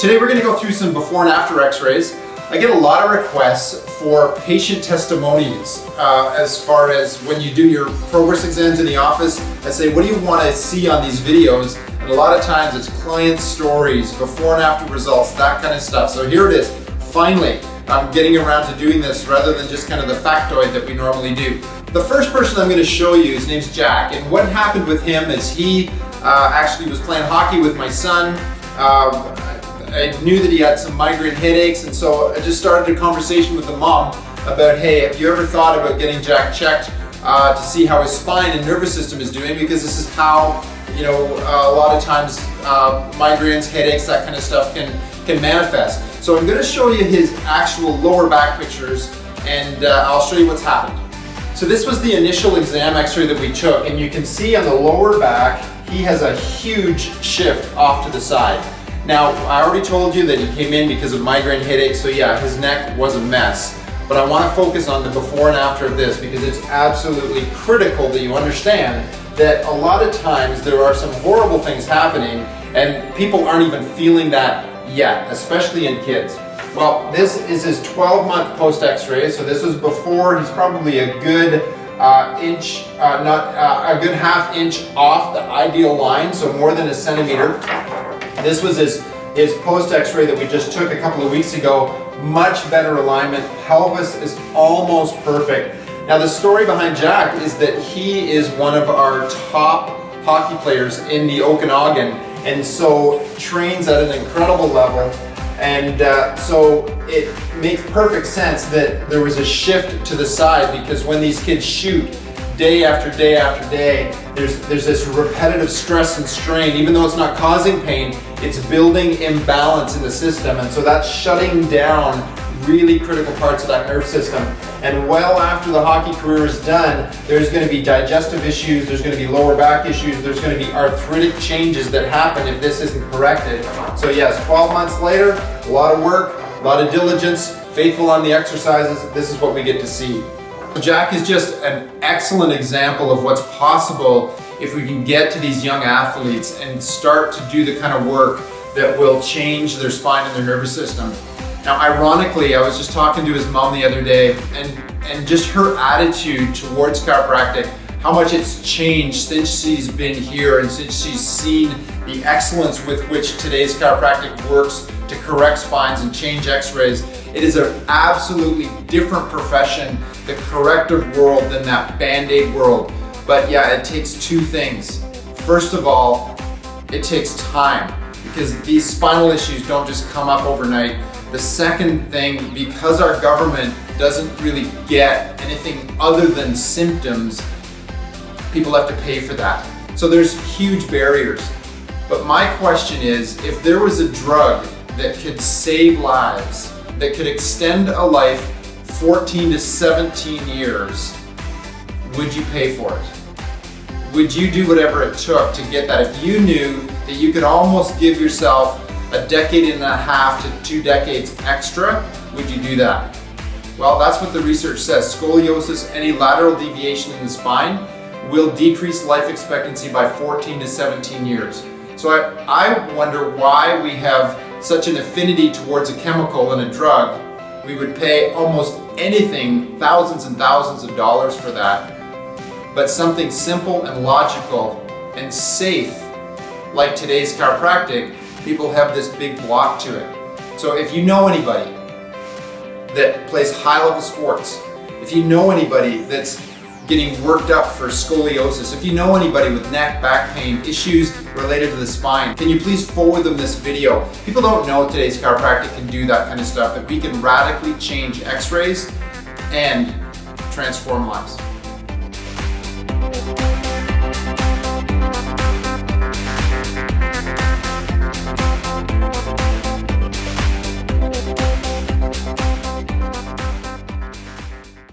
Today we're going to go through some before and after x-rays. I get a lot of requests for patient testimonies as far as when you do your progress exams in the office. I say, what do you want to see on these videos? And a lot of times it's client stories, before and after results, that kind of stuff. So here it is. Finally, I'm getting around to doing this rather than just kind of the factoid that we normally do. The first person I'm going to show you, his name's Jack, and what happened with him is he actually was playing hockey with my son. I knew that he had some migraine headaches, and so I just started a conversation with the mom about, hey, have you ever thought about getting Jack checked to see how his spine and nervous system is doing, because this is how, you know, a lot of times migraines, headaches, that kind of stuff can manifest. So I'm going to show you his actual lower back pictures, and I'll show you what's happened. So this was the initial exam x-ray that we took, and you can see on the lower back he has a huge shift off to the side. Now, I already told you that he came in because of migraine headaches, so yeah, his neck was a mess. But I want to focus on the before and after of this, because it's absolutely critical that you understand that a lot of times there are some horrible things happening and people aren't even feeling that yet, especially in kids. Well, this is his 12-month post x-ray, so this was before. He's probably a good inch, a good half inch off the ideal line, so more than a centimeter. This was his post x-ray that we just took a couple of weeks ago. Much better alignment. Pelvis is almost perfect. Now the story behind Jack is that he is one of our top hockey players in the Okanagan, and so trains at an incredible level. And so it makes perfect sense that there was a shift to the side, because when these kids shoot day after day after day, there's this repetitive stress and strain. Even though it's not causing pain, it's building imbalance in the system, and so that's shutting down really critical parts of that nerve system. And well after the hockey career is done, there's going to be digestive issues, there's going to be lower back issues, there's going to be arthritic changes that happen if this isn't corrected. So yes, 12 months later, a lot of work, a lot of diligence, faithful on the exercises, this is what we get to see. Jack is just an excellent example of what's possible if we can get to these young athletes and start to do the kind of work that will change their spine and their nervous system. Now, ironically, I was just talking to his mom the other day, and just her attitude towards chiropractic, how much it's changed since she's been here and since she's seen the excellence with which today's chiropractic works to correct spines and change x-rays. It is an absolutely different profession, the corrective world, than that Band-Aid world. But yeah, it takes two things. First of all, it takes time, because these spinal issues don't just come up overnight. The second thing, because our government doesn't really get anything other than symptoms, people have to pay for that. So there's huge barriers. But my question is, if there was a drug that could save lives, that could extend a life 14 to 17 years, would you pay for it? Would you do whatever it took to get that? If you knew that you could almost give yourself a decade and a half to 2 decades extra, would you do that? Well, that's what the research says. Scoliosis, any lateral deviation in the spine, will decrease life expectancy by 14 to 17 years. So I wonder why we have such an affinity towards a chemical and a drug. We would pay almost anything, thousands and thousands of dollars for that. But something simple and logical and safe, like today's chiropractic, people have this big block to it. So if you know anybody that plays high-level sports, if you know anybody that's getting worked up for scoliosis, if you know anybody with neck, back pain, issues related to the spine, can you please forward them this video? People don't know today's chiropractic can do that kind of stuff, that we can radically change x-rays and transform lives.